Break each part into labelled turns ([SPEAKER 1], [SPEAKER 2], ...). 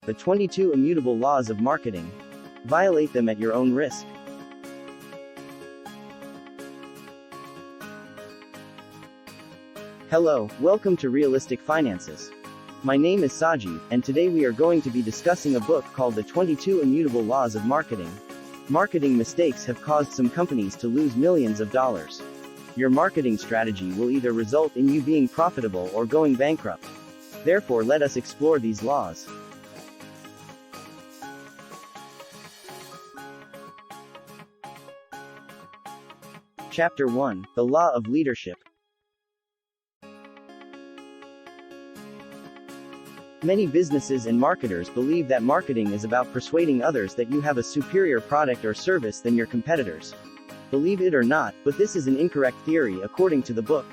[SPEAKER 1] The 22 Immutable Laws of Marketing. Violate them at your own risk. Hello, welcome to Realistic Finances. My name is Saji, and today we are going to be discussing a book called The 22 Immutable Laws of Marketing. Marketing mistakes have caused some companies to lose millions of dollars. Your marketing strategy will either result in you being profitable or going bankrupt. Therefore, let us explore these laws. Chapter 1: The Law of Leadership. Many businesses and marketers believe that marketing is about persuading others that you have a superior product or service than your competitors. Believe it or not, but this is an incorrect theory according to the book.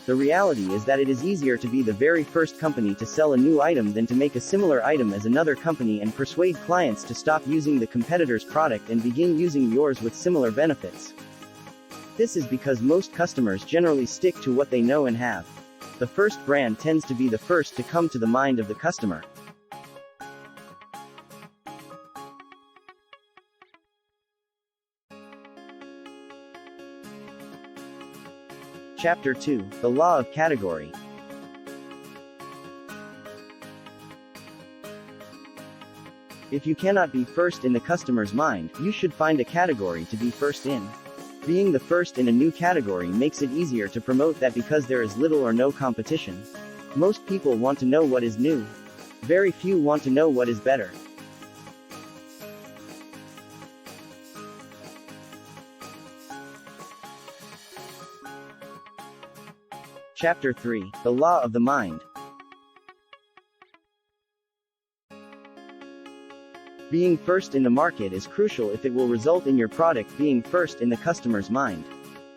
[SPEAKER 1] The reality is that it is easier to be the very first company to sell a new item than to make a similar item as another company and persuade clients to stop using the competitor's product and begin using yours with similar benefits. This is because most customers generally stick to what they know and have. The first brand tends to be the first to come to the mind of the customer. Chapter 2: The Law of Category. If you cannot be first in the customer's mind, you should find a category to be first in. Being the first in a new category makes it easier to promote that because there is little or no competition. Most people want to know what is new. Very few want to know what is better. Chapter 3: The Law of the Mind. Being first in the market is crucial if it will result in your product being first in the customer's mind.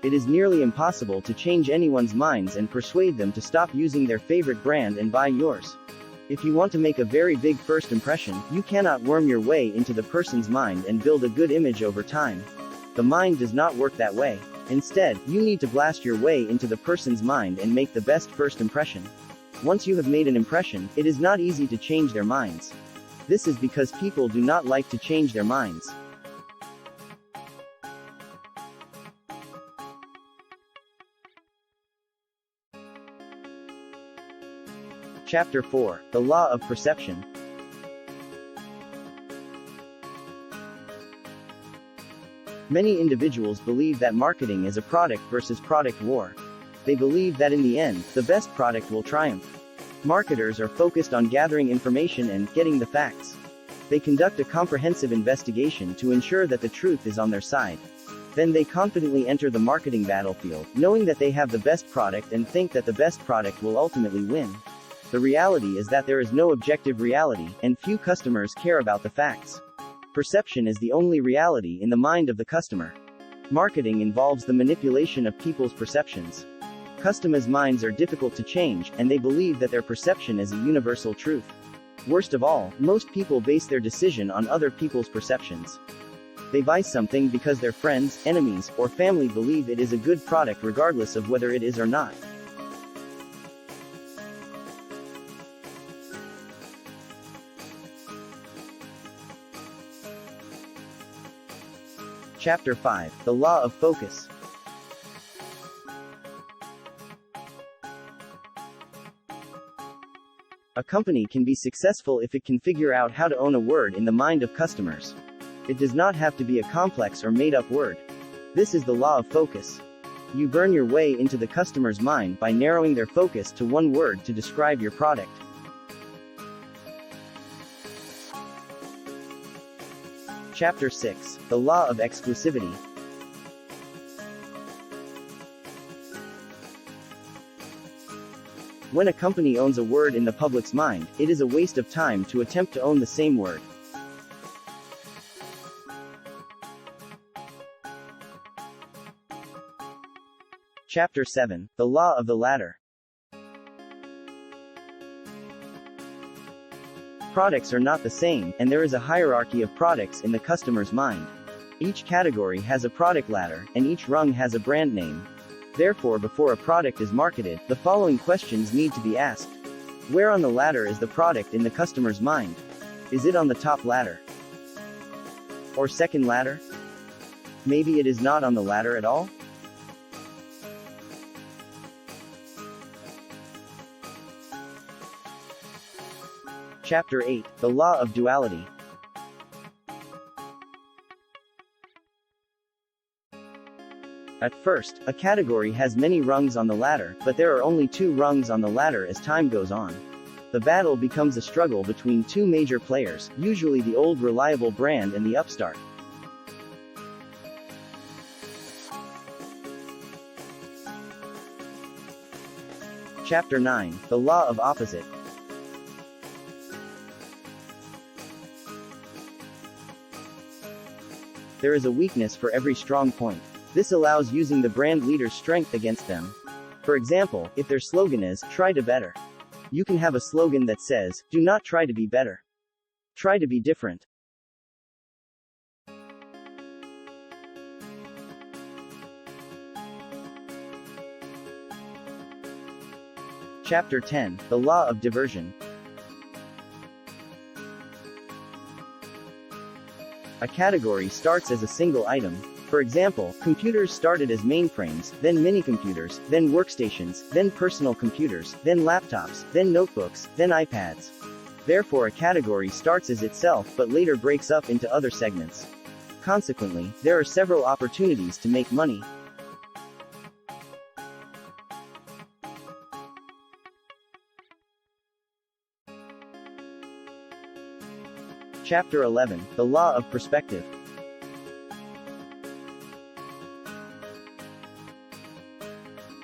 [SPEAKER 1] It is nearly impossible to change anyone's minds and persuade them to stop using their favorite brand and buy yours. If you want to make a very big first impression, you cannot worm your way into the person's mind and build a good image over time. The mind does not work that way. Instead, you need to blast your way into the person's mind and make the best first impression. Once you have made an impression, it is not easy to change their minds. This is because people do not like to change their minds. Chapter 4: The Law of Perception. Many individuals believe that marketing is a product versus product war. They believe that in the end, the best product will triumph. Marketers are focused on gathering information and getting the facts. They conduct a comprehensive investigation to ensure that the truth is on their side. Then they confidently enter the marketing battlefield, knowing that they have the best product and think that the best product will ultimately win. The reality is that there is no objective reality, and few customers care about the facts. Perception is the only reality in the mind of the customer. Marketing involves the manipulation of people's perceptions. Customers' minds are difficult to change, and they believe that their perception is a universal truth. Worst of all, most people base their decision on other people's perceptions. They buy something because their friends, enemies, or family believe it is a good product regardless of whether it is or not. Chapter 5: The Law of Focus. A company can be successful if it can figure out how to own a word in the mind of customers. It does not have to be a complex or made-up word. This is the law of focus. You burn your way into the customer's mind by narrowing their focus to one word to describe your product. Chapter 6: The Law of Exclusivity. When a company owns a word in the public's mind, it is a waste of time to attempt to own the same word. Chapter 7: The Law of the Ladder. Products are not the same, and there is a hierarchy of products in the customer's mind. Each category has a product ladder, and each rung has a brand name. Therefore, before a product is marketed, the following questions need to be asked. Where on the ladder is the product in the customer's mind? Is it on the top ladder? Or second ladder? Maybe it is not on the ladder at all? Chapter 8, The Law of Duality. At first, a category has many rungs on the ladder, but there are only 2 rungs on the ladder as time goes on. The battle becomes a struggle between 2 major players, usually the old reliable brand and the upstart. Chapter 9, The Law of Opposite. There is a weakness for every strong point. This allows using the brand leader's strength against them. For example, if their slogan is, "Try to better," you can have a slogan that says, "Do not try to be better. Try to be different." Chapter 10, The Law of Diversion. A category starts as a single item. For example, computers started as mainframes, then mini-computers, then workstations, then personal computers, then laptops, then notebooks, then iPads. Therefore, a category starts as itself but later breaks up into other segments. Consequently, there are several opportunities to make money. Chapter 11, The Law of Perspective.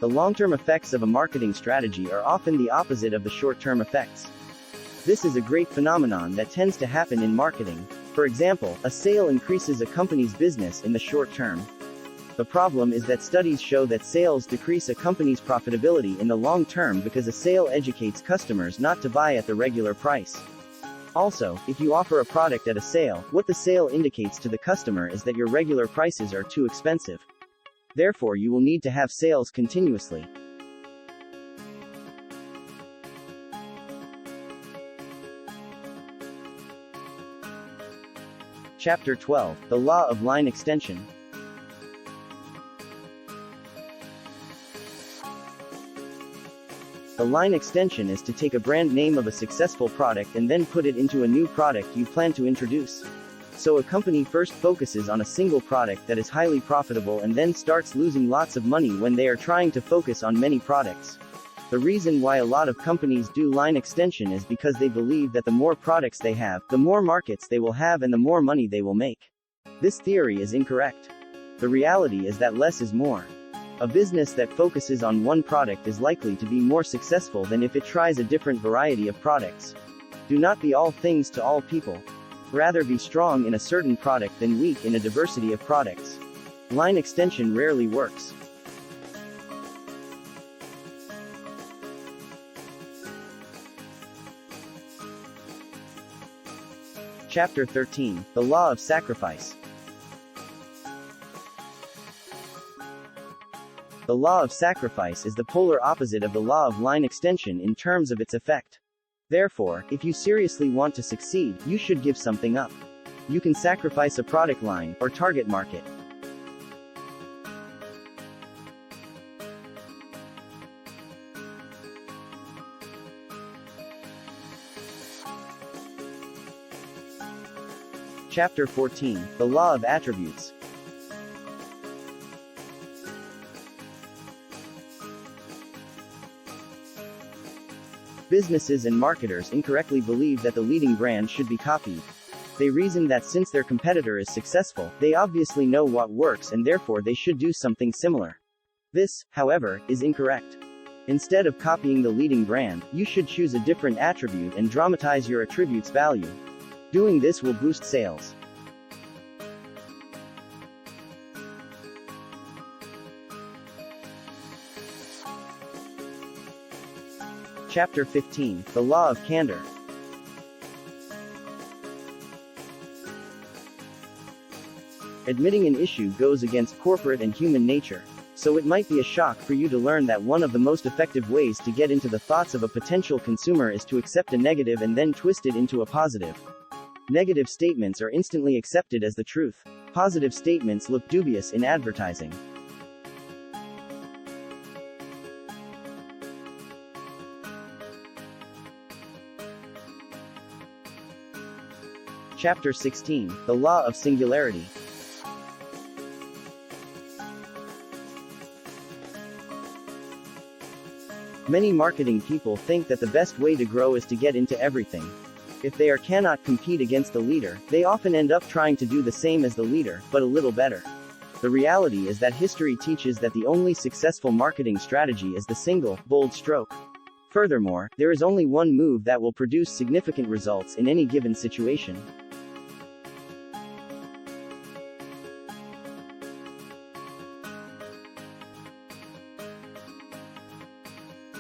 [SPEAKER 1] The long-term effects of a marketing strategy are often the opposite of the short-term effects. This is a great phenomenon that tends to happen in marketing. For example, a sale increases a company's business in the short term. The problem is that studies show that sales decrease a company's profitability in the long term because a sale educates customers not to buy at the regular price. Also, if you offer a product at a sale, what the sale indicates to the customer is that your regular prices are too expensive. Therefore, you will need to have sales continuously. Chapter 12, The Law of Line Extension. The line extension is to take a brand name of a successful product and then put it into a new product you plan to introduce. So a company first focuses on a single product that is highly profitable and then starts losing lots of money when they are trying to focus on many products. The reason why a lot of companies do line extension is because they believe that the more products they have, the more markets they will have and the more money they will make. This theory is incorrect. The reality is that less is more. A business that focuses on one product is likely to be more successful than if it tries a different variety of products. Do not be all things to all people. Rather be strong in a certain product than weak in a diversity of products. Line extension rarely works. Chapter 13, The Law of Sacrifice. The law of sacrifice is the polar opposite of the law of line extension in terms of its effect. Therefore, if you seriously want to succeed, you should give something up. You can sacrifice a product line, or target market. Chapter 14, The Law of Attributes. Businesses and marketers incorrectly believe that the leading brand should be copied. They reason that since their competitor is successful, they obviously know what works and therefore they should do something similar. This, however, is incorrect. Instead of copying the leading brand, you should choose a different attribute and dramatize your attribute's value. Doing this will boost sales. Chapter 15, The Law of Candor. Admitting an issue goes against corporate and human nature. So it might be a shock for you to learn that one of the most effective ways to get into the thoughts of a potential consumer is to accept a negative and then twist it into a positive. Negative statements are instantly accepted as the truth. Positive statements look dubious in advertising. Chapter 16, The Law of Singularity. Many marketing people think that the best way to grow is to get into everything. If they cannot compete against the leader, they often end up trying to do the same as the leader, but a little better. The reality is that history teaches that the only successful marketing strategy is the single, bold stroke. Furthermore, there is only one move that will produce significant results in any given situation.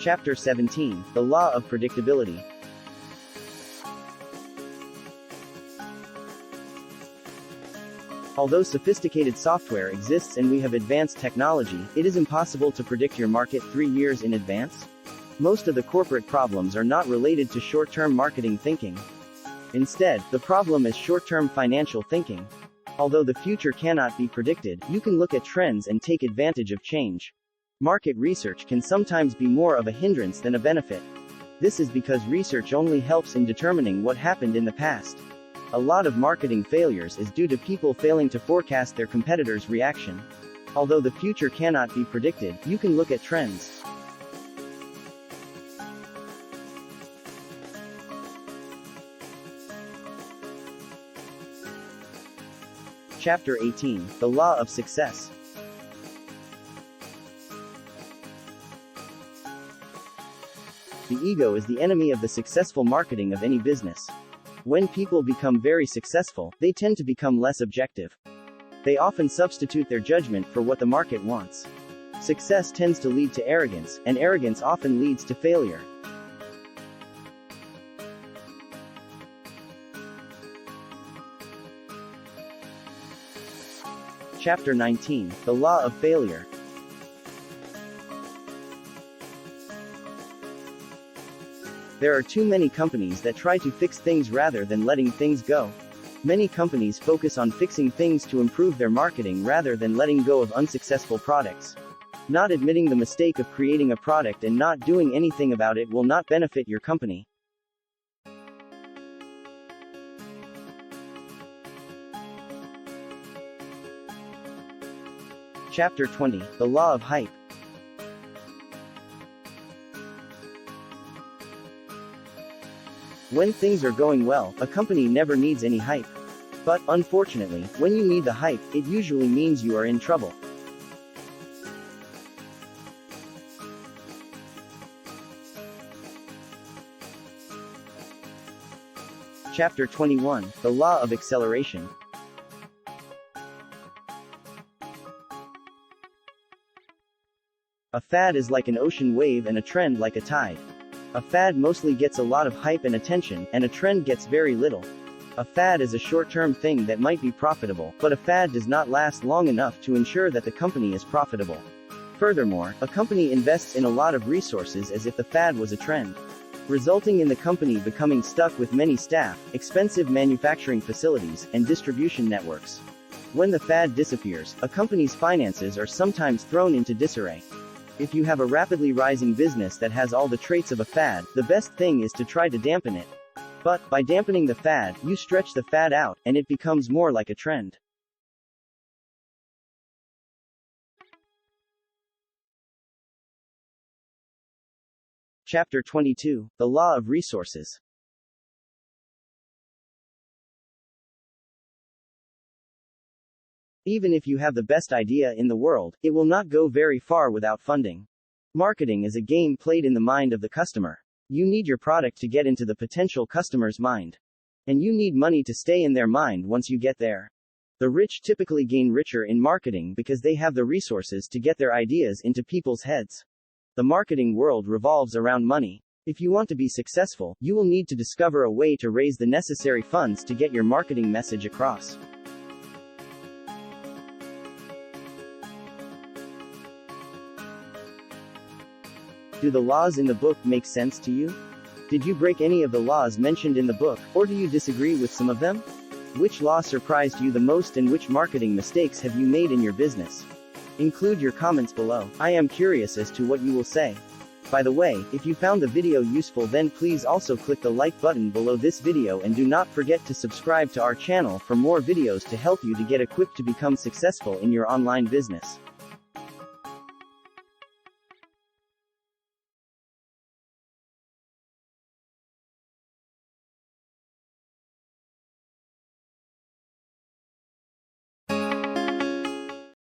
[SPEAKER 1] Chapter 17, The Law of Predictability. Although sophisticated software exists and we have advanced technology, it is impossible to predict your market 3 years in advance. Most of the corporate problems are not related to short-term marketing thinking. Instead, the problem is short-term financial thinking. Although the future cannot be predicted, you can look at trends and take advantage of change. Market research can sometimes be more of a hindrance than a benefit. This is because research only helps in determining what happened in the past. A lot of marketing failures is due to people failing to forecast their competitors' reaction. Although the future cannot be predicted, you can look at trends. Chapter 18, The Law of Success. The ego is the enemy of the successful marketing of any business. When people become very successful, they tend to become less objective. They often substitute their judgment for what the market wants. Success tends to lead to arrogance, and arrogance often leads to failure. Chapter 19, The Law of Failure. There are too many companies that try to fix things rather than letting things go. Many companies focus on fixing things to improve their marketing rather than letting go of unsuccessful products. Not admitting the mistake of creating a product and not doing anything about it will not benefit your company. Chapter 20, The Law of Hype. When things are going well, a company never needs any hype. But, unfortunately, when you need the hype, it usually means you are in trouble. Chapter 21, The Law of Acceleration. A fad is like an ocean wave and a trend like a tide. A fad mostly gets a lot of hype and attention, and a trend gets very little. A fad is a short-term thing that might be profitable, but a fad does not last long enough to ensure that the company is profitable. Furthermore, a company invests in a lot of resources as if the fad was a trend, resulting in the company becoming stuck with many staff, expensive manufacturing facilities, and distribution networks. When the fad disappears, a company's finances are sometimes thrown into disarray. If you have a rapidly rising business that has all the traits of a fad, the best thing is to try to dampen it. But, by dampening the fad, you stretch the fad out, and it becomes more like a trend. Chapter 22, The Law of Resources. Even if you have the best idea in the world, it will not go very far without funding. Marketing is a game played in the mind of the customer. You need your product to get into the potential customer's mind. And you need money to stay in their mind once you get there. The rich typically gain richer in marketing because they have the resources to get their ideas into people's heads. The marketing world revolves around money. If you want to be successful, you will need to discover a way to raise the necessary funds to get your marketing message across. Do the laws in the book make sense to you? Did you break any of the laws mentioned in the book, or do you disagree with some of them? Which law surprised you the most and which marketing mistakes have you made in your business? Include your comments below. I am curious as to what you will say. By the way, if you found the video useful, then please also click the like button below this video and do not forget to subscribe to our channel for more videos to help you to get equipped to become successful in your online business.